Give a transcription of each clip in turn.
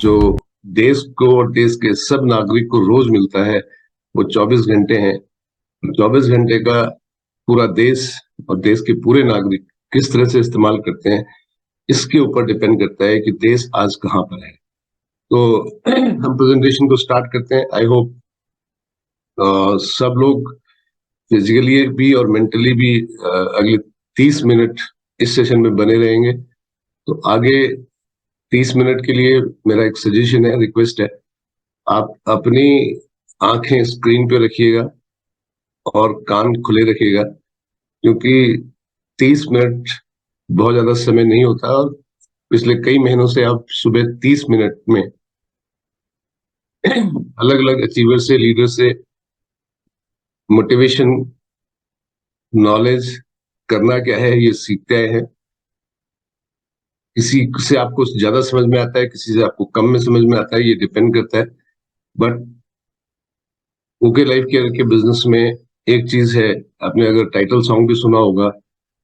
जो देश को और देश के सब नागरिक को रोज मिलता है वो 24 घंटे हैं। 24 घंटे का पूरा देश और देश के पूरे नागरिक किस तरह से इस्तेमाल करते हैं इसके ऊपर डिपेंड करता है कि देश आज कहाँ पर है। तो हम प्रेजेंटेशन को स्टार्ट करते हैं। आई होप सब लोग फिजिकली भी और मेंटली भी अगले 30 मिनट इस सेशन में बने रहेंगे। तो आगे 30 मिनट के लिए मेरा एक सजेशन है, रिक्वेस्ट है, आप अपनी आंखें स्क्रीन पे रखिएगा और कान खुले रखिएगा, क्योंकि 30 मिनट बहुत ज्यादा समय नहीं होता और पिछले कई महीनों से आप सुबह 30 मिनट में अलग अलग अचीवर से, लीडर से मोटिवेशन, नॉलेज करना क्या है ये सीखते आए हैं। किसी से आपको ज्यादा समझ में आता है, किसी से आपको कम में समझ में आता है, ये डिपेंड करता है। बट ओके लाइफ केयर के बिजनेस में एक चीज है, आपने अगर टाइटल सॉन्ग भी सुना होगा,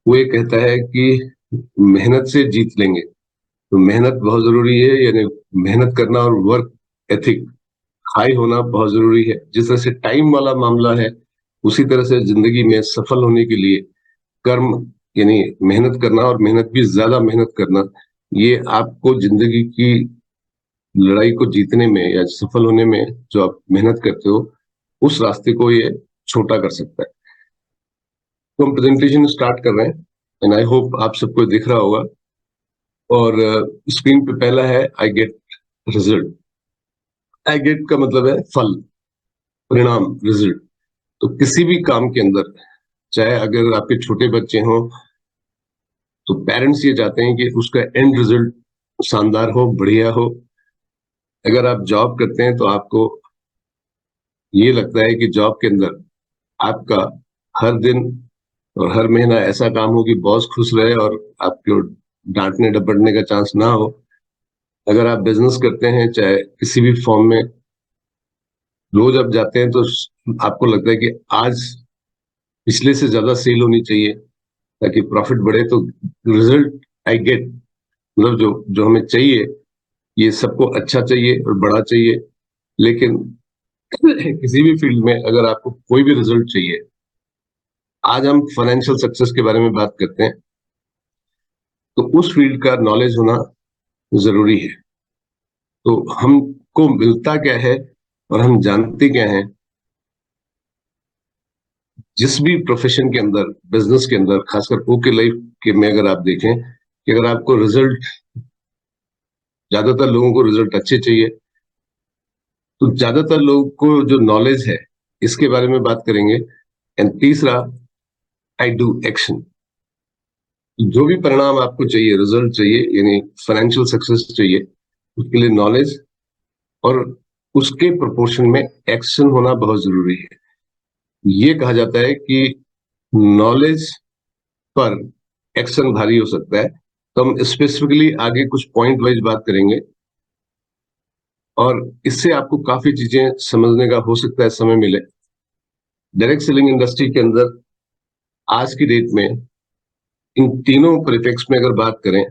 वो ये कहता है कि मेहनत से जीत लेंगे। तो मेहनत बहुत जरूरी है, यानी मेहनत करना और वर्क एथिक हाई होना बहुत जरूरी है। जिस तरह से टाइम वाला मामला है, उसी तरह से जिंदगी में सफल होने के लिए कर्म यानी मेहनत करना, और मेहनत भी ज्यादा मेहनत करना, ये आपको जिंदगी की लड़ाई को जीतने में या सफल होने में जो आप मेहनत करते हो उस रास्ते को ये छोटा कर सकता है। तो हम प्रेजेंटेशन स्टार्ट कर रहे हैं एंड आई होप आप सबको दिख रहा होगा। और स्क्रीन पे पहला है I get result. I get का मतलब है फल, परिणाम, रिजल्ट। तो किसी भी काम के अंदर, चाहे अगर आपके छोटे बच्चे हों तो पेरेंट्स ये चाहते हैं कि उसका एंड रिजल्ट शानदार हो, बढ़िया हो। अगर आप जॉब करते हैं तो आपको ये लगता है कि जॉब के अंदर आपका हर दिन और हर महीना ऐसा काम हो कि बॉस खुश रहे और आपको डांटने डपटने का चांस ना हो। अगर आप बिजनेस करते हैं, चाहे किसी भी फॉर्म में, रोज आप जाते हैं तो आपको लगता है कि आज पिछले से ज्यादा सेल होनी चाहिए ताकि प्रॉफिट बढ़े। तो रिजल्ट आई गेट मतलब जो जो हमें चाहिए, ये सबको अच्छा चाहिए और बड़ा चाहिए। लेकिन किसी भी फील्ड में अगर आपको कोई भी रिजल्ट चाहिए, आज हम फाइनेंशियल सक्सेस के बारे में बात करते हैं, तो उस फील्ड का नॉलेज होना जरूरी है। तो हमको मिलता क्या है और हम जानते क्या हैं, जिस भी प्रोफेशन के अंदर, बिजनेस के अंदर, खासकर ओके लाइफ के में अगर आप देखें कि अगर आपको रिजल्ट, ज्यादातर लोगों को रिजल्ट अच्छे चाहिए, तो ज्यादातर लोगों को जो नॉलेज है इसके बारे में बात करेंगे। एंड तीसरा, आई डू एक्शन। जो भी परिणाम आपको चाहिए, रिजल्ट चाहिए, यानी फाइनेंशियल सक्सेस चाहिए, उसके लिए नॉलेज और उसके प्रोपोर्शन में एक्शन होना बहुत जरूरी है। ये कहा जाता है कि नॉलेज पर एक्शन भारी हो सकता है। तो हम स्पेसिफिकली आगे कुछ पॉइंट वाइज बात करेंगे और इससे आपको काफी चीजें समझने का हो सकता है समय मिले। डायरेक्ट सेलिंग इंडस्ट्री के अंदर आज की डेट में इन तीनों परिप्रेक्ष्य में अगर बात करें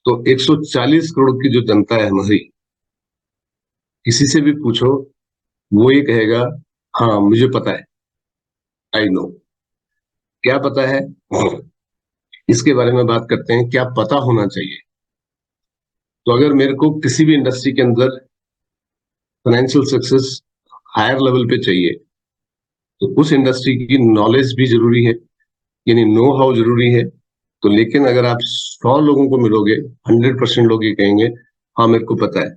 तो 140 करोड़ की जो जनता है हमारी, किसी से भी पूछो वो ये कहेगा हाँ मुझे पता है, आई नो। क्या पता है, इसके बारे में बात करते हैं। क्या पता होना चाहिए? तो अगर मेरे को किसी भी इंडस्ट्री के अंदर फाइनेंशियल सक्सेस हायर लेवल पे चाहिए तो उस इंडस्ट्री की नॉलेज भी जरूरी है, यानी नो हाउ जरूरी है। तो लेकिन अगर आप 100 लोगों को मिलोगे, 100% लोग ये कहेंगे हाँ मेरे को पता है।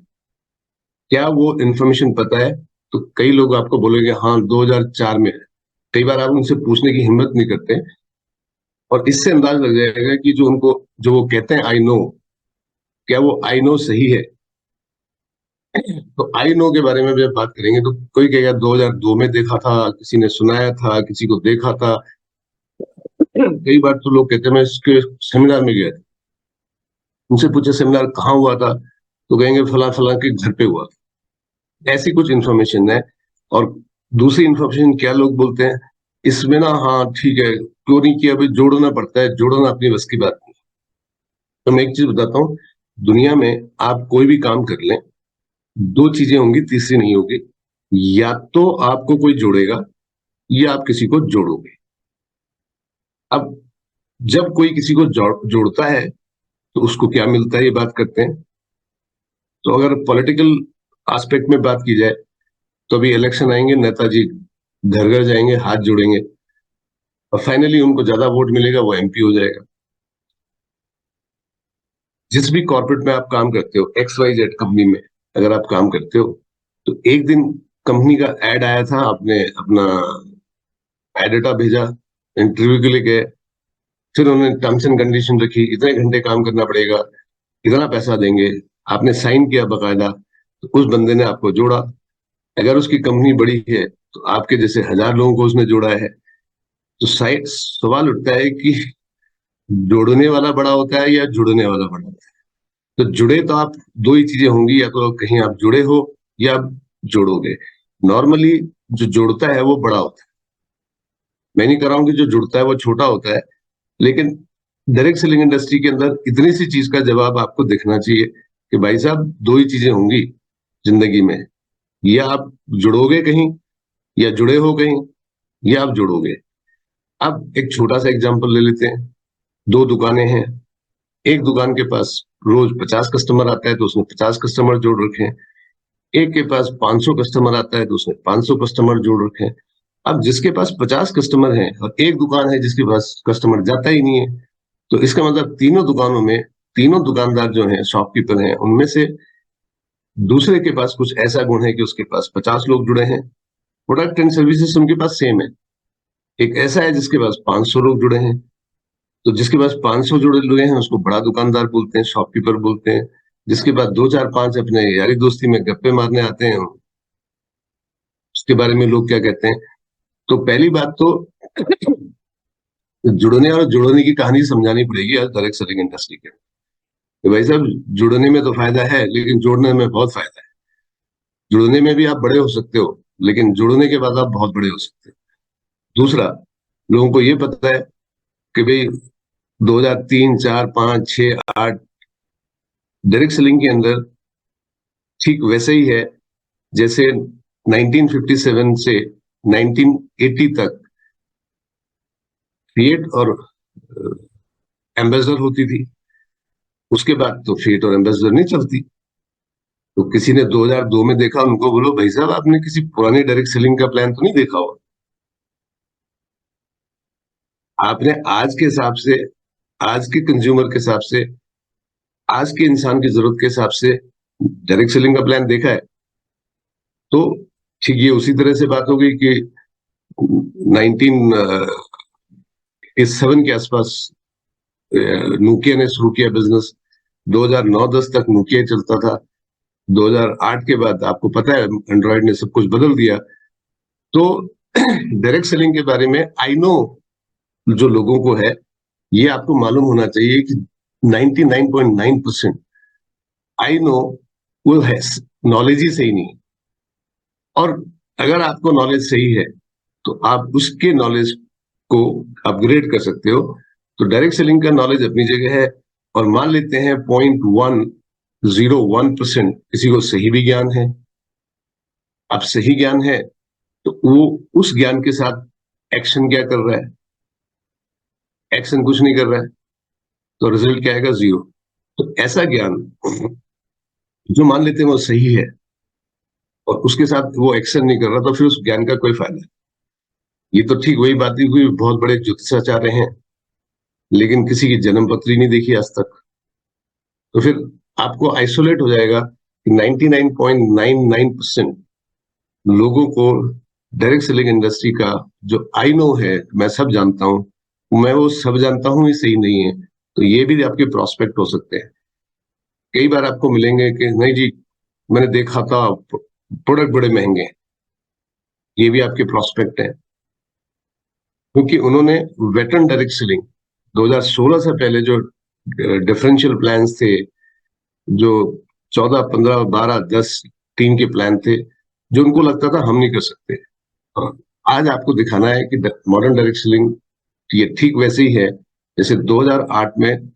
क्या वो इन्फॉर्मेशन पता है? तो कई लोग आपको बोलेंगे हाँ 2004 में है। कई बार आप उनसे पूछने की हिम्मत नहीं करते और इससे अंदाज लग जाएगा कि जो वो कहते हैं आई नो, क्या वो आई नो सही है? तो आई नो के बारे में जब बात करेंगे तो कोई कहेगा 2002 में देखा था, किसी ने सुनाया था, किसी को देखा था। कई बार तो लोग कहते हैं मैं इसके सेमिनार में गया था। उनसे पूछे सेमिनार कहाँ हुआ था, तो कहेंगे फला फला के घर पे हुआ। ऐसी कुछ इन्फॉर्मेशन है। और दूसरी इन्फॉर्मेशन क्या लोग बोलते हैं, इसमें ना हाँ ठीक है, क्यों नहीं किया, अभी जोड़ना पड़ता है, जोड़ना अपनी बस की बात नहीं। तो मैं एक चीज बताता हूँ, दुनिया में आप कोई भी काम कर लें, दो चीजें होंगी, तीसरी नहीं होगी। या तो आपको कोई जोड़ेगा या आप किसी को जोड़ोगे। अब जब कोई किसी को जोड़ता है तो उसको क्या मिलता है, ये बात करते हैं। तो अगर पॉलिटिकल एस्पेक्ट में बात की जाए तो अभी इलेक्शन आएंगे, नेताजी घर घर जाएंगे, हाथ जोड़ेंगे और फाइनली उनको ज्यादा वोट मिलेगा, वो एमपी हो जाएगा। जिस भी कॉर्पोरेट में आप काम करते हो, एक्स वाई जेड कंपनी में अगर आप काम करते हो, तो एक दिन कंपनी का एड आया था, आपने अपना एडेटा भेजा, इंटरव्यू के लिए गए, फिर उन्होंने टर्म्स एंड कंडीशन रखी, इतने घंटे काम करना पड़ेगा, इतना पैसा देंगे, आपने साइन किया बकायदा, तो उस बंदे ने आपको जोड़ा। अगर उसकी कंपनी बड़ी है तो आपके जैसे 1000 लोगों को उसने जोड़ा है। तो सवाल उठता है कि जोड़ने वाला बड़ा होता है या जुड़ने वाला बड़ा होता है? तो जुड़े तो आप, दो ही चीजें होंगी, या तो कहीं आप जुड़े हो या आप जोड़ोगे। नॉर्मली जो जोड़ता है वो बड़ा होता है। मैं नहीं कर रहा हूं कि जो जुड़ता है वो छोटा होता है, लेकिन डायरेक्ट सेलिंग इंडस्ट्री के अंदर इतनी सी चीज का जवाब आपको देखना चाहिए कि भाई साहब, दो ही चीजें होंगी जिंदगी में, या आप जुड़ोगे कहीं या जुड़े हो कहीं, या आप जुड़ोगे। अब एक छोटा सा एग्जांपल ले लेते हैं। दो दुकानें हैं, एक दुकान के पास रोज 50 कस्टमर आता है तो उसने 50 कस्टमर जोड़ रखे हैं। एक के पास 500 कस्टमर आता है तो उसने 500 कस्टमर जोड़ रखे हैं। अब जिसके पास 50 कस्टमर हैं और एक दुकान है जिसके पास कस्टमर जाता ही नहीं है, तो इसका मतलब तीनों दुकानों में, तीनों दुकानदार जो हैं, शॉपकीपर हैं, उनमें से दूसरे के पास कुछ ऐसा गुण है कि उसके पास 50 लोग जुड़े हैं। प्रोडक्ट एंड सर्विसेज उनके पास सेम है। एक ऐसा है जिसके पास 500 लोग जुड़े हैं, तो जिसके पास 500 जुड़े हुए हैं उसको बड़ा दुकानदार बोलते हैं, शॉपकीपर बोलते हैं। जिसके पास दो चार पांच अपने यारी दोस्ती में गप्पे मारने आते हैं, उसके बारे में लोग क्या कहते हैं? तो पहली बात तो जुड़ने और जुड़ने की कहानी समझानी पड़ेगी आज डायरेक्ट सेलिंग इंडस्ट्री के, कि भाई साहब, जुड़ने में तो फायदा है लेकिन जोड़ने में बहुत फायदा है। जुड़ने में भी आप बड़े हो सकते हो, लेकिन जुड़ने के बाद आप बहुत बड़े हो सकते हो। दूसरा, लोगों को ये पता है कि भाई 2003, 4, 5, 6, 8 डायरेक्ट सेलिंग के अंदर ठीक वैसे ही है जैसे 1957 से 1980 तक फिएट और एम्बेसडर होती थी। उसके बाद तो फिएट और एम्बेसडर नहीं चलती। तो किसी ने 2002 में देखा, उनको बोलो भाई साहब, आपने किसी पुरानी डायरेक्ट सेलिंग का प्लान तो नहीं देखा हो? आपने आज के हिसाब से, आज के कंज्यूमर के हिसाब से, आज के इंसान की जरूरत के हिसाब से डायरेक्ट सेलिंग का प्लान देखा है? तो ठीक ये उसी तरह से बात हो गई कि 1987 के आसपास नोकिया ने शुरू किया बिजनेस। 2009-10 तक नोकिया चलता था। 2008 के बाद आपको पता है एंड्रॉइड ने सब कुछ बदल दिया। तो डायरेक्ट सेलिंग के बारे में आई नो जो लोगों को है, ये आपको मालूम होना चाहिए कि 99.9% आई नो वो है, नॉलेज ही सही नहीं। और अगर आपको नॉलेज सही है तो आप उसके नॉलेज को अपग्रेड कर सकते हो। तो डायरेक्ट सेलिंग का नॉलेज अपनी जगह है, और मान लेते हैं 0.101% किसी को सही भी ज्ञान है। अब सही ज्ञान है तो वो उस ज्ञान के साथ एक्शन क्या कर रहा है? एक्शन कुछ नहीं कर रहा है, तो रिजल्ट क्या आएगा? जीरो। तो ऐसा ज्ञान जो मान लेते हैं वो सही है और उसके साथ वो एक्शन नहीं कर रहा, तो फिर उस ज्ञान का कोई फायदा नहीं। ये तो ठीक वही बात हुई, बहुत बड़े ज्योतिषाचार्य हैं लेकिन किसी की जन्म पत्री नहीं देखी आज तक। तो फिर आपको आइसोलेट हो जाएगा कि 99.99% लोगों को डायरेक्ट सेलिंग इंडस्ट्री का जो आई नो है, मैं सब जानता हूं, मैं वो सब जानता हूं, ये सही नहीं है। तो ये भी आपके प्रोस्पेक्ट हो सकते हैं। कई बार आपको मिलेंगे कि नहीं जी, मैंने देखा था प्रोडक्ट बड़े महंगे हैं। ये भी आपके प्रोस्पेक्ट है, क्योंकि उन्होंने वेटरन डायरेक्ट सेलिंग 2016 से पहले जो डिफरेंशियल प्लान्स थे, जो 14, 15, 12, 10 टीम के प्लान थे, जो उनको लगता था हम नहीं कर सकते। और आज आपको दिखाना है कि मॉडर्न डायरेक्ट सेलिंग ये ठीक वैसे ही है जैसे 2008 में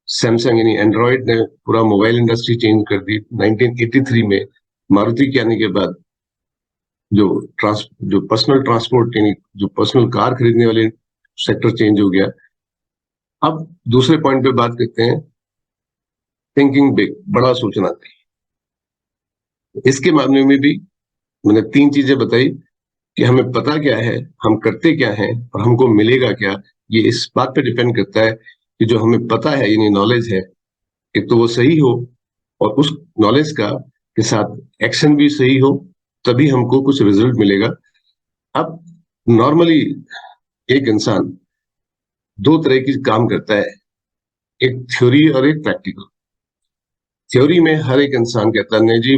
सैमसंग यानी एंड्रॉइड ने पूरा मोबाइल इंडस्ट्री चेंज कर दी। 1983 में मारुति के आने के बाद जो जो पर्सनल ट्रांसपोर्ट यानी जो पर्सनल कार खरीदने वाले सेक्टर चेंज हो गया। अब दूसरे पॉइंट पे बात करते हैं, थिंकिंग बिग, बड़ा सोचना चाहिए। इसके मामले में भी मैंने 3 चीजें बताई कि हमें पता क्या है, हम करते क्या हैं और हमको मिलेगा क्या। ये इस बात पे डिपेंड करता है कि जो हमें पता है यानी नॉलेज है, एक तो वो सही हो और उस नॉलेज का के साथ एक्शन भी सही हो, तभी हमको कुछ रिजल्ट मिलेगा। अब नॉर्मली एक इंसान 2 तरह की काम करता है, एक थ्योरी और एक प्रैक्टिकल। थ्योरी में हर एक इंसान कहता है नहीं जी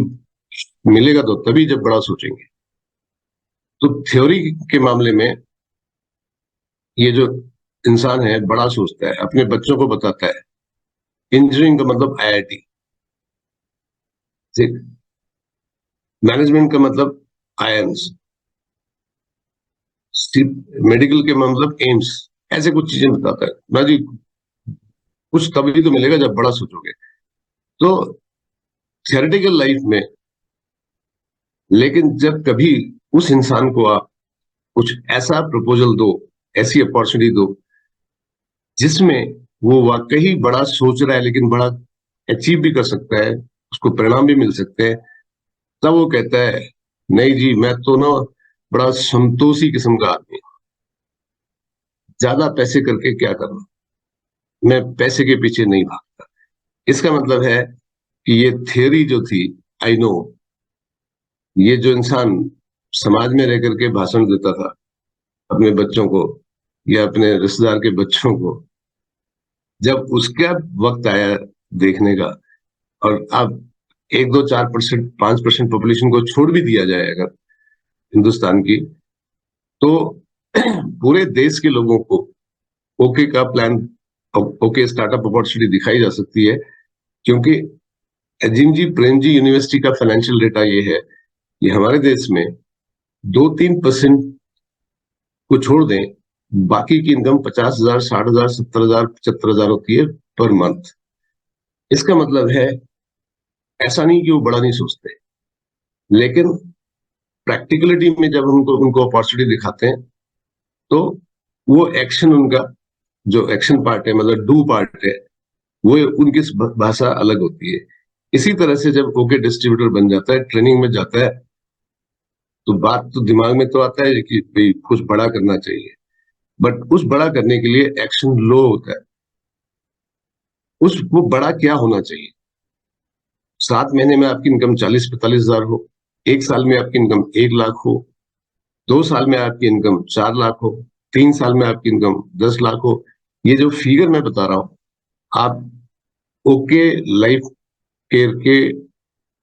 मिलेगा तो तभी जब बड़ा सोचेंगे। तो थ्योरी के मामले में ये जो इंसान है बड़ा सोचता है, अपने बच्चों को बताता है इंजीनियरिंग का मतलब आईआईटी, मैनेजमेंट का मतलब आईआईएम्स, मेडिकल के मतलब एम्स, ऐसे कुछ चीजें बताता है ना जी। कुछ तभी तो मिलेगा जब बड़ा सोचोगे। तो थियोरेटिकल लाइफ में, लेकिन जब कभी उस इंसान को आप कुछ ऐसा प्रपोजल दो, ऐसी अपॉर्चुनिटी दो जिसमें वो वाकई बड़ा सोच रहा है लेकिन बड़ा अचीव भी कर सकता है, उसको परिणाम भी मिल सकते हैं, तब वो कहता है नहीं जी मैं तो ना बड़ा संतोषी किस्म का आदमी हूं, ज्यादा पैसे करके क्या करना, मैं पैसे के पीछे नहीं भागता। इसका मतलब है कि ये थियरी जो थी, आई नो, ये जो इंसान समाज में रह करके भाषण देता था अपने बच्चों को या अपने रिश्तेदार के बच्चों को, जब उसका वक्त आया देखने का, और अब 1, 2, 4%, 5% पॉपुलेशन को छोड़ भी दिया जाए अगर हिंदुस्तान की, तो पूरे देश के लोगों को ओके का प्लान, ओके स्टार्टअप अपॉर्चुनिटी दिखाई जा सकती है। क्योंकि अजीम जी प्रेम जी यूनिवर्सिटी का फाइनेंशियल डेटा ये है कि हमारे देश में 2-3% को छोड़ दें, बाकी की इनकम 50,000, 60,000, 70,000, 75,000 होती है पर मंथ। इसका मतलब है ऐसा नहीं कि वो बड़ा नहीं सोचते, लेकिन प्रैक्टिकलिटी में जब हमको उनको अपॉर्चुनिटी दिखाते हैं तो वो एक्शन, उनका जो एक्शन पार्ट है मतलब डू पार्ट है, वो उनकी भाषा अलग होती है। इसी तरह से जब ओके डिस्ट्रीब्यूटर बन जाता है, ट्रेनिंग में जाता है, तो बात तो दिमाग में तो आता है कि भाई कुछ बड़ा करना चाहिए, बट उस बड़ा करने के लिए एक्शन लो होता है। उस वो बड़ा क्या होना चाहिए? 7 महीने में आपकी इनकम 40-45 हजार हो, 1 साल में आपकी इनकम 1 लाख हो, 2 साल में आपकी इनकम 4 लाख हो, 3 साल में आपकी इनकम 10 लाख हो। ये जो फिगर मैं बता रहा हूं, आप ओके लाइफ केयर के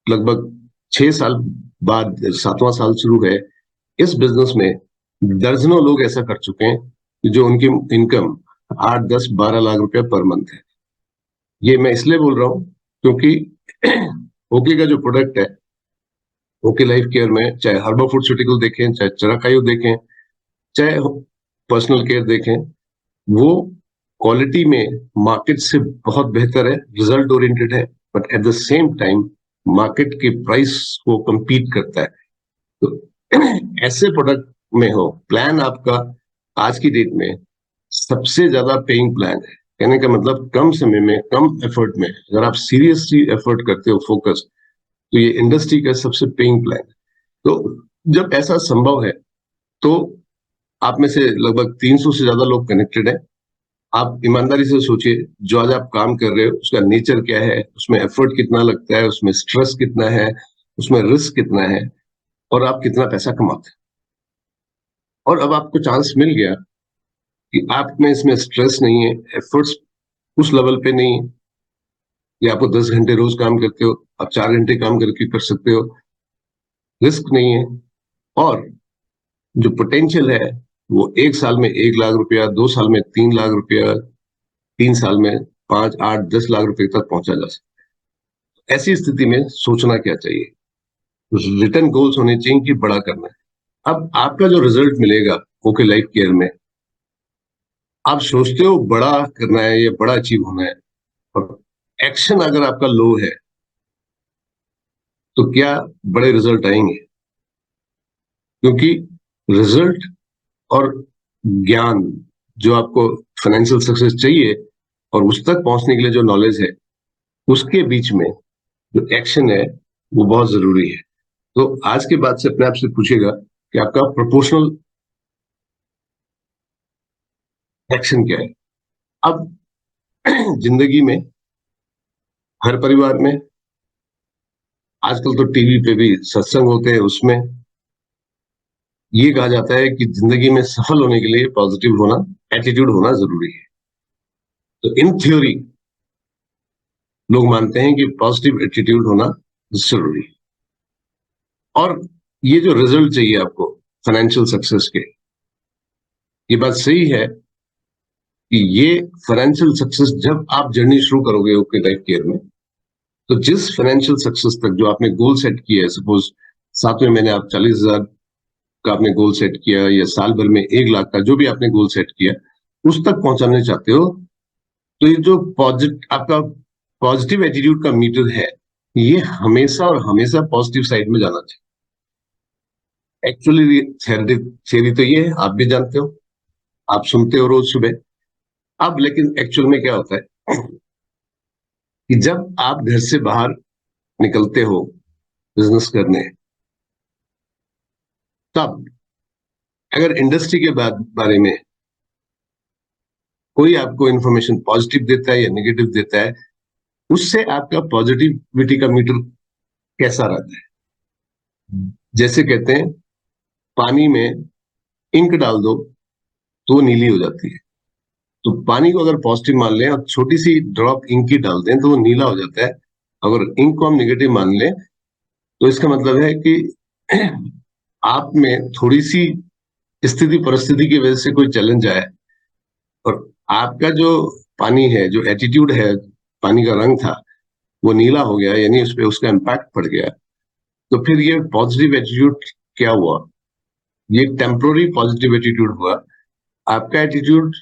लगभग 6 साल बाद 7वां साल शुरू है, इस बिजनेस में दर्जनों लोग ऐसा कर चुके हैं जो उनकी इनकम 8, 10, 12 लाख रुपया पर मंथ है। ये मैं इसलिए बोल रहा हूं क्योंकि ओके का जो प्रोडक्ट है, ओके लाइफ केयर में, चाहे हर्बल फूडस्यूटिकल देखें, चाहे चरकायु देखें, चाहे पर्सनल केयर देखें, वो क्वालिटी में मार्केट से बहुत बेहतर है, रिजल्ट ओरिएंटेड है, but at the same time market के प्राइस को compete करता है। तो ऐसे प्रोडक्ट में हो प्लान आपका आज की डेट में सबसे ज्यादा पेइंग प्लान है। कहने का मतलब कम समय में कम एफर्ट में अगर आप सीरियसली एफर्ट करते हो, फोकस, तो ये इंडस्ट्री का सबसे पेइंग प्लान है। तो जब ऐसा संभव है तो आप में से लगभग 300 से ज्यादा लोग कनेक्टेड हैं। आप ईमानदारी से सोचिए जो आज आप काम कर रहे हो उसका नेचर क्या है, उसमें एफर्ट कितना लगता है, उसमें स्ट्रेस कितना है, उसमें रिस्क कितना है, और आप कितना पैसा कमाते हैं। और अब आपको चांस मिल गया कि आप में इसमें स्ट्रेस नहीं है, एफर्ट्स उस लेवल पे नहीं है, या आपको 10 घंटे रोज काम करते हो, आप 4 घंटे काम करके कर सकते हो, रिस्क नहीं है, और जो पोटेंशियल है वो 1 साल में 1 लाख रुपया, 2 साल में 3 लाख रुपया, 3 साल में 5, 8, 10 लाख रुपए तक पहुंचा जा सकता है। ऐसी स्थिति में सोचना क्या चाहिए? रिटर्न गोल्स होने चाहिए कि बड़ा करना है। अब आपका जो रिजल्ट मिलेगा ओके लाइफ केयर में, आप सोचते हो बड़ा करना है या बड़ा अचीव होना है, और एक्शन अगर आपका लो है तो क्या बड़े रिजल्ट आएंगे? क्योंकि रिजल्ट और ज्ञान जो आपको फाइनेंशियल सक्सेस चाहिए और उस तक पहुंचने के लिए जो नॉलेज है, उसके बीच में जो एक्शन है वो बहुत जरूरी है। तो आज के बाद से अपने आप से पूछेगा कि आपका प्रोपोर्शनल एक्शन क्या है। अब जिंदगी में हर परिवार में आजकल तो टीवी पे भी सत्संग होते हैं, उसमें ये कहा जाता है कि जिंदगी में सफल होने के लिए पॉजिटिव होना, एटीट्यूड होना जरूरी है। तो इन थ्योरी लोग मानते हैं कि पॉजिटिव एटीट्यूड होना जरूरी है। और ये जो रिजल्ट चाहिए आपको फाइनेंशियल सक्सेस के, ये बात सही है कि ये फाइनेंशियल सक्सेस जब आप जर्नी शुरू करोगे ओके लाइफ केयर में, तो जिस फाइनेंशियल सक्सेस तक जो आपने गोल सेट किया है, सपोज 7वें महीने आप 40,000 का आपने गोल सेट किया या साल भर में 1 लाख का जो भी आपने गोल सेट किया, उस तक पहुंचाने चाहते हो, तो ये जो आपका पॉजिटिव एटीट्यूड का मीटर है, ये हमेशा और हमेशा पॉजिटिव साइड में जाना चाहिए। एक्चुअली थियरी तो ये है, आप भी जानते हो, आप सुनते हो रोज सुबह। अब लेकिन एक्चुअल में क्या होता है कि जब आप घर से बाहर निकलते हो बिजनेस करने, तब अगर इंडस्ट्री के बारे में कोई आपको इंफॉर्मेशन पॉजिटिव देता है या नेगेटिव देता है, उससे आपका पॉजिटिविटी का मीटर कैसा रहता है? जैसे कहते हैं पानी में इंक डाल दो तो वो नीली हो जाती है। तो पानी को अगर पॉजिटिव मान लें और छोटी सी ड्रॉप इंक की डाल दें तो वो नीला हो जाता है। अगर इंक को हम नेगेटिव मान लें तो इसका मतलब है कि आप में थोड़ी सी स्थिति परिस्थिति की वजह से कोई चैलेंज आया और आपका जो पानी है, जो एटीट्यूड है, पानी का रंग था वो नीला हो गया, यानी उस पर उसका इम्पैक्ट पड़ गया। तो फिर ये पॉजिटिव एटीट्यूड क्या हुआ? ये टेम्पोररी पॉजिटिव एटीट्यूड हुआ। आपका एटीट्यूड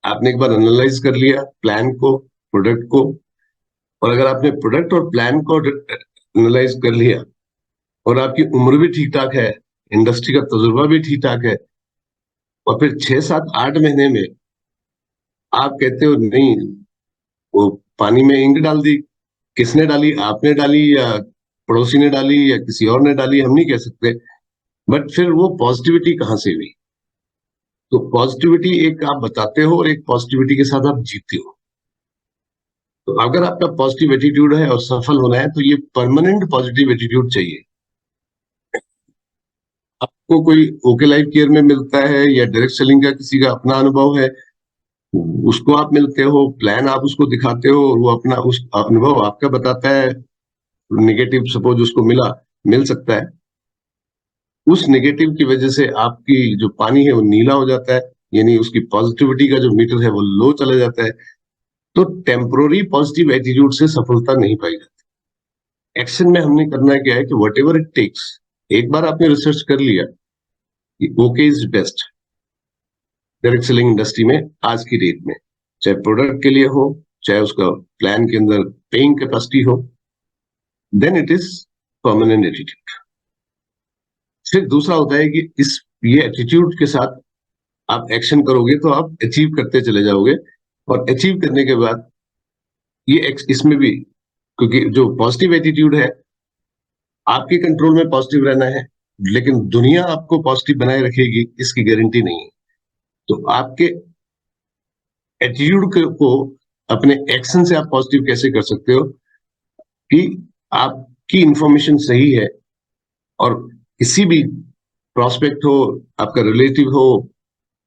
आपने एक बार एनालाइज कर लिया, प्लान को, प्रोडक्ट को, और अगर आपने प्रोडक्ट और प्लान को एनालाइज कर लिया और आपकी उम्र भी ठीक ठाक है, इंडस्ट्री का तजुर्बा भी ठीक ठाक है, और फिर 6, 7, 8 महीने में आप कहते हो नहीं, वो पानी में इंक डाल दी, किसने डाली, आपने डाली या पड़ोसी ने डाली या किसी और ने डाली, हम नहीं कह सकते, बट फिर वो पॉजिटिविटी कहाँ से हुई? तो पॉजिटिविटी एक आप बताते हो और एक पॉजिटिविटी के साथ आप जीते हो। तो अगर आपका पॉजिटिव एटीट्यूड है और सफल होना है तो ये परमानेंट पॉजिटिव एटीट्यूड चाहिए। आपको कोई ओके लाइफ केयर में मिलता है या डायरेक्ट सेलिंग का किसी का अपना अनुभव है, उसको आप मिलते हो, प्लान आप उसको दिखाते हो और वो अपना उस अनुभव आपका बताता है, निगेटिव सपोज उसको मिल सकता है, उस नेगेटिव की वजह से आपकी जो पानी है वो नीला हो जाता है, यानी उसकी पॉजिटिविटी का जो मीटर है वो लो चला जाता है। तो टेम्पोररी पॉजिटिव एटीट्यूड से सफलता नहीं पाई जाती। एक्शन में हमने करना क्या है कि वट एवर इट टेक्स, एक बार आपने रिसर्च कर लिया कि okay is best direct selling industry में आज की डेट में, चाहे प्रोडक्ट के लिए हो, चाहे उसका प्लान के अंदर पेइंग कैपेसिटी हो, then it is permanent attitude. फिर दूसरा होता है कि ये एटीट्यूड के साथ आप एक्शन करोगे तो आप अचीव करते चले जाओगे, और अचीव करने के बाद इसमें भी, क्योंकि जो पॉजिटिव एटीट्यूड है, आपके कंट्रोल में पॉजिटिव रहना है, लेकिन दुनिया आपको पॉजिटिव बनाए रखेगी इसकी गारंटी नहीं है। तो आपके एटीट्यूड को अपने एक्शन से आप पॉजिटिव कैसे कर सकते हो कि आपकी इंफॉर्मेशन सही है और किसी भी प्रोस्पेक्ट हो, आपका रिलेटिव हो,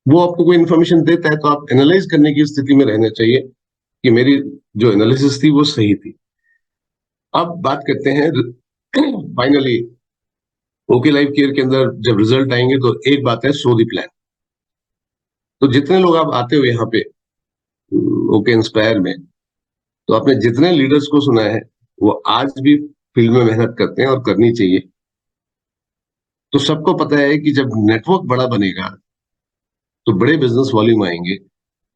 वो आपको कोई इंफॉर्मेशन देता है तो आप एनालाइज करने की स्थिति में रहना चाहिए कि मेरी जो एनालिसिस थी वो सही थी। अब बात करते हैं फाइनली ओके लाइफ केयर के अंदर जब रिजल्ट आएंगे तो एक बात है, शो दी प्लान। तो जितने लोग आप आते हो यहाँ पे ओके इंस्पायर में, तो आपने जितने लीडर्स को सुना है वो आज भी फील्ड में मेहनत करते हैं और करनी चाहिए। तो सबको पता है कि जब नेटवर्क बड़ा बनेगा तो बड़े बिजनेस वॉल्यूम आएंगे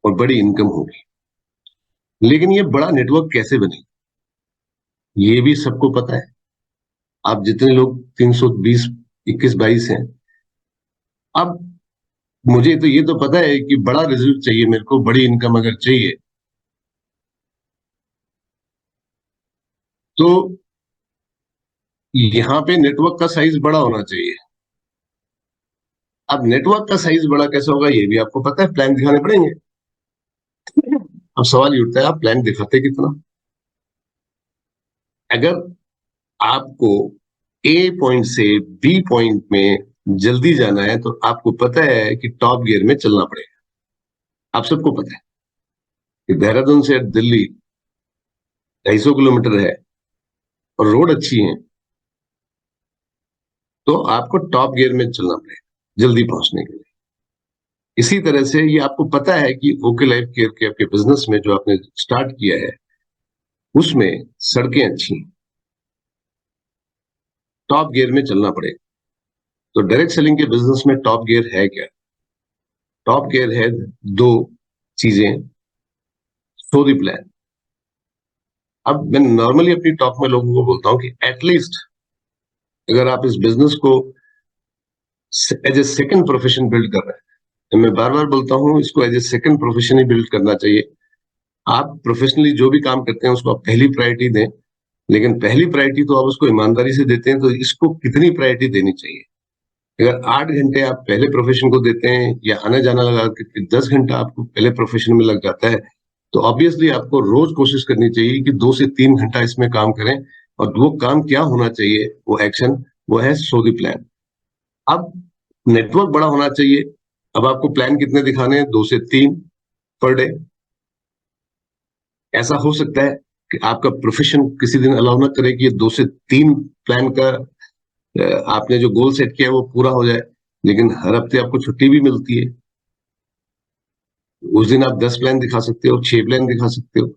और बड़ी इनकम होगी। लेकिन ये बड़ा नेटवर्क कैसे बने, ये भी सबको पता है। आप जितने लोग 320 21 22 हैं, अब मुझे तो ये तो पता है कि बड़ा रिजल्ट चाहिए, मेरे को बड़ी इनकम अगर चाहिए तो यहाँ पे नेटवर्क का साइज बड़ा होना चाहिए। अब नेटवर्क का साइज बड़ा कैसे होगा ये भी आपको पता है, प्लान दिखाने पड़ेंगे। अब सवाल ये उठता है, आप प्लान दिखाते कितना? अगर आपको ए पॉइंट से बी पॉइंट में जल्दी जाना है तो आपको पता है कि टॉप गियर में चलना पड़ेगा। आप सबको पता है कि देहरादून से दिल्ली 250 किलोमीटर है और रोड अच्छी है, तो आपको टॉप गियर में चलना पड़ेगा जल्दी पहुंचने के लिए। इसी तरह से ये आपको पता है कि ओके लाइफ केयर के आपके बिजनेस में जो आपने स्टार्ट किया है उसमें सड़कें अच्छी हैं, टॉप गियर में चलना पड़ेगा। तो डायरेक्ट सेलिंग के बिजनेस में टॉप गियर है क्या? टॉप गियर है दो चीजें, सो द प्लान। अब मैं नॉर्मली अपनी टॉक में लोगों को बोलता हूं कि एटलीस्ट अगर आप इस बिजनेस को as a second profession build कर रहे हैं, तो मैं बार बार बोलता हूं इसको एज ए सेकंड प्रोफेशन ही बिल्ड करना चाहिए। आप प्रोफेशनली जो भी काम करते हैं उसको आप पहली प्रायोरिटी दें, लेकिन पहली प्रायोरिटी तो आप उसको ईमानदारी से देते हैं, तो इसको कितनी प्रायोरिटी देनी चाहिए? अगर 8 घंटे आप पहले प्रोफेशन को देते हैं या आना जाना लगा के 10 घंटा आपको पहले प्रोफेशन में लग जाता है, तो ऑब्वियसली आपको रोज कोशिश करनी चाहिए कि 2 से 3 घंटा इसमें काम करें। और वो काम क्या होना चाहिए, वो एक्शन, वो है सो द प्लान। अब नेटवर्क बड़ा होना चाहिए। अब आपको प्लान कितने दिखाने हैं? 2 से 3 पर डे। ऐसा हो सकता है कि आपका प्रोफेशन किसी दिन अलाउ ना करे कि ये 2 से 3 प्लान का आपने जो गोल सेट किया है वो पूरा हो जाए, लेकिन हर हफ्ते आपको छुट्टी भी मिलती है। उस दिन आप 10 प्लान दिखा सकते हो, 6 प्लान दिखा सकते हो।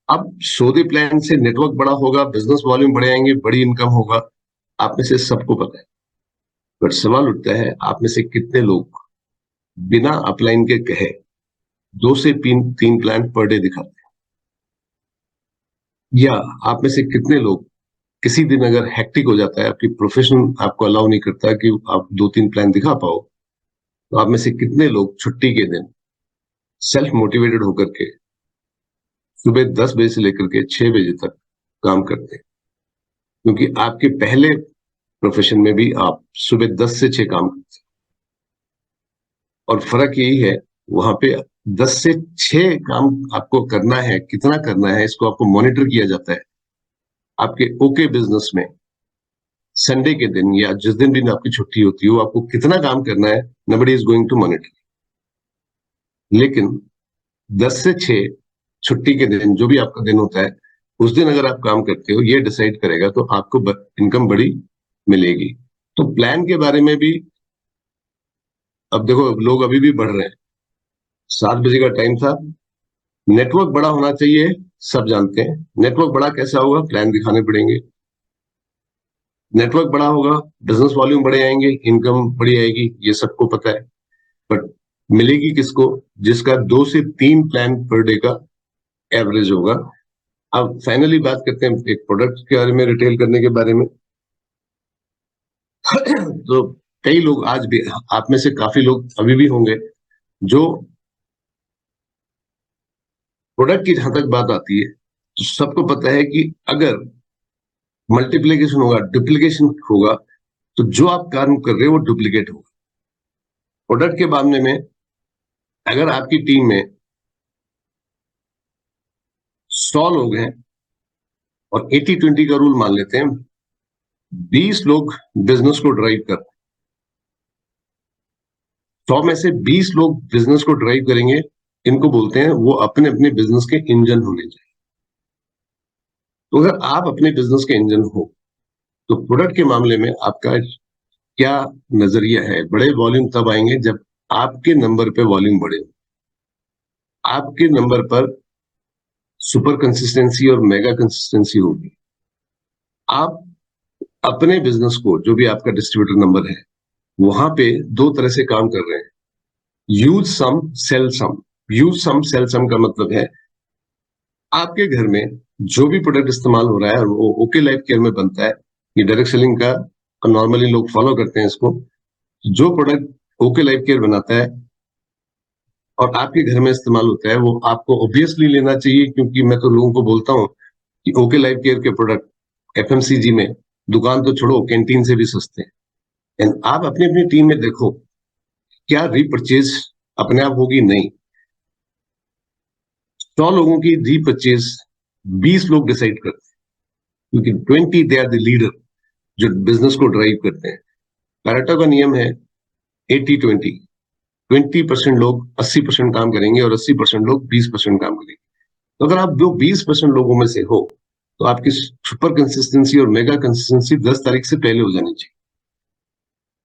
अब सौदे प्लान से नेटवर्क बड़ा होगा, बिजनेस वॉल्यूम बढ़े आएंगे, बड़ी इनकम होगा, आप में से सबको पता है। बट सवाल उठता है, आप में से कितने लोग बिना अपलाइन के कहे 2 से 3 प्लान पर डे दिखाते हैं? या आप में से कितने लोग किसी दिन अगर हेक्टिक हो जाता है, आपकी प्रोफेशन आपको अलाउ नहीं करता कि आप 2 3 प्लान दिखा पाओ, तो आप में से कितने लोग छुट्टी के दिन सेल्फ मोटिवेटेड होकर के सुबह 10 बजे से लेकर के 6 बजे तक काम करते हैं? क्योंकि आपके पहले प्रोफेशन में भी आप सुबह 10 से 6 काम करते हैं, और फर्क यही है वहां पे 10 से 6 काम आपको करना है, कितना करना है इसको आपको मॉनिटर किया जाता है। आपके ओके बिजनेस में संडे के दिन या जिस दिन भी आपकी छुट्टी होती है, वो आपको कितना काम करना है, नबडी इज गोइंग टू मॉनिटर। लेकिन 10 से 6 छुट्टी के दिन जो भी आपका दिन होता है, उस दिन अगर आप काम करते हो, ये डिसाइड करेगा तो आपको इनकम बड़ी मिलेगी। तो प्लान के बारे में भी अब देखो, लोग अभी भी बढ़ रहे हैं। 7 बजे का टाइम था, नेटवर्क बड़ा होना चाहिए, सब जानते हैं। नेटवर्क बड़ा कैसा होगा? प्लान दिखाने पड़ेंगे। नेटवर्क बड़ा होगा, बिजनेस वॉल्यूम बड़े आएंगे, इनकम बड़ी आएगी, ये सबको पता है। बट मिलेगी किसको? जिसका 2 से 3 प्लान पर डे का एवरेज होगा। अब फाइनली बात करते हैं एक प्रोडक्ट के बारे में, रिटेल करने के बारे में। तो कई लोग आज भी, आप में से काफी लोग अभी भी होंगे जो प्रोडक्ट की जहां तक बात आती है तो सबको पता है कि अगर मल्टीप्लीकेशन होगा, डुप्लीकेशन होगा, तो जो आप काम कर रहे हो वो डुप्लीकेट होगा। प्रोडक्ट के मामले में अगर आपकी टीम में 100 लोग हैं और 80-20 का रूल मान लेते हैं, 20 लोग बिजनेस को ड्राइव कर, 100 में से 20 लोग बिजनेस को ड्राइव करेंगे, इनको बोलते हैं वो अपने अपने बिजनेस के इंजन होने चाहिए। तो अगर आप अपने बिजनेस के इंजन हो, तो प्रोडक्ट के मामले में आपका क्या नजरिया है? बड़े वॉल्यूम तब आएंगे जब आपके नंबर पे वॉल्यूम बढ़े, आपके नंबर पर सुपर कंसिस्टेंसी और मेगा कंसिस्टेंसी होगी। आप अपने बिजनेस को, जो भी आपका डिस्ट्रीब्यूटर नंबर है, वहां पे 2 तरह से काम कर रहे हैं, यूज सम सेल सम। यूज सम सेल सम का मतलब है आपके घर में जो भी प्रोडक्ट इस्तेमाल हो रहा है वो ओके लाइफ केयर में बनता है। ये डायरेक्ट सेलिंग का नॉर्मली लोग फॉलो करते हैं इसको। जो प्रोडक्ट ओके लाइफ केयर बनाता है और आपके घर में इस्तेमाल होता है वो आपको ऑब्वियसली लेना चाहिए, क्योंकि मैं तो लोगों को बोलता हूँ कि ओके लाइफ केयर के प्रोडक्ट एफएमसीजी में दुकान तो छोड़ो, कैंटीन से भी सस्ते हैं। एंड आप अपनी अपनी टीम में देखो क्या रीपरचेज अपने आप होगी? नहीं। 100 लोगों की रीपरचेज 20 लोग डिसाइड करते हैं, क्योंकि 20 दे आर द लीडर जो बिजनेस को ड्राइव करते हैं। पैरेटो का नियम है 80-20। 20% लोग 80% काम करेंगे और 80% लोग 20% काम करेंगे। तो अगर आप जो 20% लोगों में से हो तो आपकी सुपर कंसिस्टेंसी और मेगा कंसिस्टेंसी 10 तारीख से पहले हो जानी चाहिए।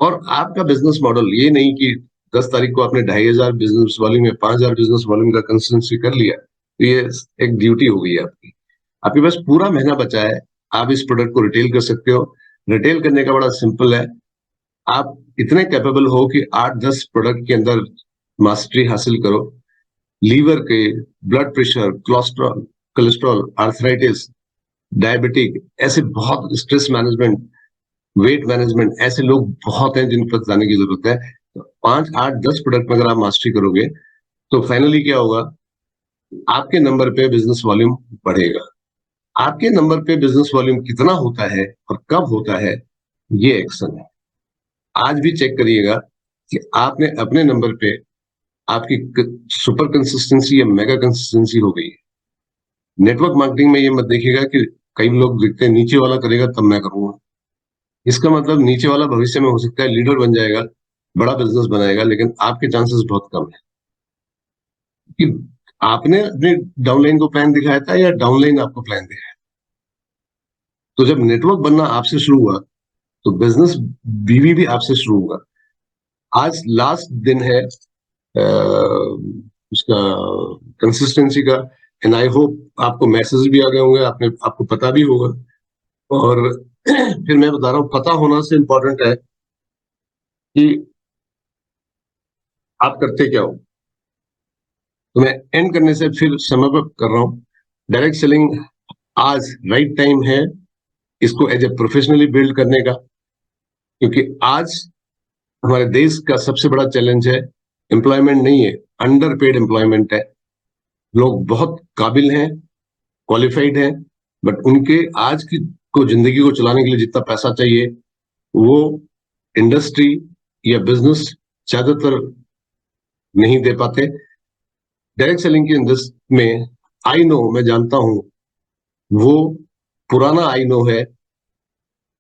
और आपका बिजनेस मॉडल ये नहीं कि 10 तारीख को आपने 2,500 बिजनेस वॉल्यूम या 5,000 बिजनेस वॉल्यूम का कंसिस्टेंसी कर लिया तो ये एक ड्यूटी हो गई है आपकी। आपके पास पूरा महीना बचा है, आप इस प्रोडक्ट को रिटेल कर सकते हो। रिटेल करने का बड़ा सिंपल है। आप इतने कैपेबल हो कि 8-10 प्रोडक्ट के अंदर मास्टरी हासिल करो। लीवर के, blood pressure, cholesterol cholesterol arthritis, diabetic, ऐसे बहुत, स्ट्रेस मैनेजमेंट, वेट मैनेजमेंट, ऐसे लोग बहुत हैं जिन पर जाने की जरूरत है। तो 5, 8, 10 प्रोडक्ट में अगर आप मास्टरी करोगे तो फाइनली क्या होगा? आपके नंबर पे बिजनेस वॉल्यूम बढ़ेगा। आपके नंबर पे बिजनेस वॉल्यूम कितना होता है और कब होता है, ये एक्शन है। आज भी चेक करिएगा कि आपने अपने नंबर पे आपकी सुपर कंसिस्टेंसी या मेगा कंसिस्टेंसी हो गई है। नेटवर्क मार्केटिंग में ये मत देखिएगा कि कई लोग देखते हैं नीचे वाला करेगा तब मैं करूंगा। इसका मतलब नीचे वाला भविष्य में हो सकता है लीडर बन जाएगा, बड़ा बिजनेस बनाएगा, लेकिन आपके चांसेस बहुत कम है कि आपने अपने डाउनलाइन को प्लान दिखाया था या डाउनलाइन आपको प्लान दिखाया। तो जब नेटवर्क बनना आपसे शुरू हुआ तो बिजनेस बीवी भी आपसे शुरू हुआ। आज लास्ट दिन है उसका कंसिस्टेंसी का। एंड आई होप आपको मैसेज भी आ गए होंगे, आपने आपको पता भी होगा। और फिर मैं बता रहा हूँ, पता होना से इंपॉर्टेंट है कि आप करते क्या हो। तो मैं एंड करने से फिर समय कर रहा हूँ। डायरेक्ट सेलिंग आज राइट टाइम है इसको एज ए प्रोफेशनली बिल्ड करने का, क्योंकि आज हमारे देश का सबसे बड़ा चैलेंज है एम्प्लॉयमेंट नहीं है, अंडर पेड एम्प्लॉयमेंट है। लोग बहुत काबिल हैं, क्वालिफाइड हैं, बट उनके आज की को जिंदगी को चलाने के लिए जितना पैसा चाहिए वो इंडस्ट्री या बिजनेस ज्यादातर नहीं दे पाते। डायरेक्ट सेलिंग की में आई नो, मैं जानता हूं, वो पुराना आई नो है,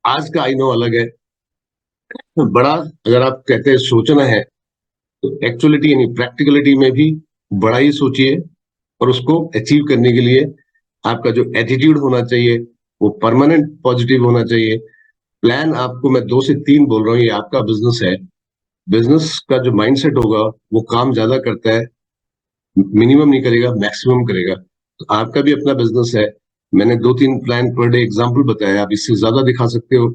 आज का आई नो अलग है। तो बड़ा, अगर आप कहते हैं सोचना है तो एक्चुअलिटी यानी प्रैक्टिकलिटी में भी बड़ा ही सोचिए। और उसको अचीव करने के लिए आपका जो एटीट्यूड होना चाहिए वो परमानेंट पॉजिटिव होना चाहिए। प्लान आपको मैं 2 से 3 बोल रहा हूँ, ये आपका बिजनेस है। बिजनेस का जो माइंडसेट होगा वो काम ज्यादा करता है, मिनिमम नहीं करेगा, मैक्सिमम करेगा। तो आपका भी अपना बिजनेस है। मैंने 2-3 प्लान पर डे एग्जाम्पल बताया, आप इससे ज्यादा दिखा सकते हो।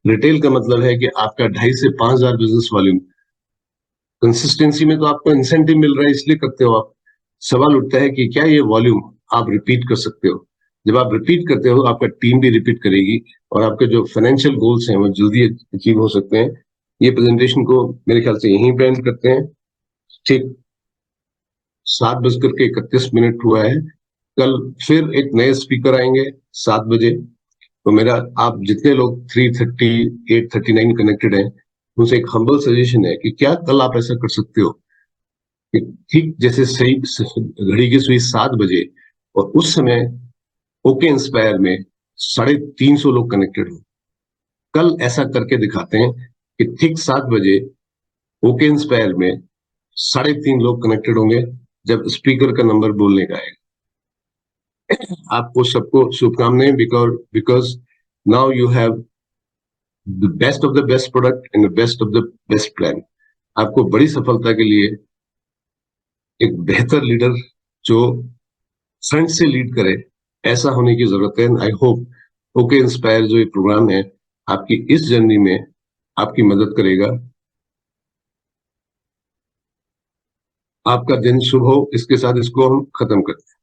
रिटेल का मतलब है कि आपका 2,500 से 5,000 बिजनेस वॉल्यूम। कंसिस्टेंसी में तो आपको इंसेंटिव मिल रहा है इसलिए करते हो आप। सवाल उठता है कि क्या ये वॉल्यूम आप रिपीट कर सकते हो? जब आप रिपीट करते हो आपका टीम भी रिपीट करेगी और आपके जो फाइनेंशियल गोल्स हैं वो जल्दी अचीव हो सकते हैं। ये प्रेजेंटेशन को मेरे ख्याल से यहीं पे एंड करते हैं। ठीक 7:31 हुआ है। कल फिर एक नए स्पीकर आएंगे 7 बजे। तो मेरा, आप जितने लोग 338-39 कनेक्टेड हैं उनसे एक हम्बल सजेशन है कि क्या कल आप ऐसा कर सकते हो कि ठीक जैसे सही घड़ी की सुई 7 बजे और उस समय ओके इंस्पायर में 350 लोग कनेक्टेड हो। कल ऐसा करके दिखाते हैं कि ठीक 7 बजे ओके इंस्पायर में 350 लोग कनेक्टेड होंगे जब स्पीकर का नंबर बोलने का है। आपको सबको शुभकामनाएं, because because now you have the best of the best product and the best of the best plan. आपको बड़ी सफलता के लिए एक बेहतर लीडर जो फ्रंट से लीड करे, ऐसा होने की जरूरत है। आई होप ओके इंस्पायर जो ये प्रोग्राम है आपकी इस जर्नी में आपकी मदद करेगा। आपका दिन शुभ हो, इसके साथ इसको हम खत्म करते हैं।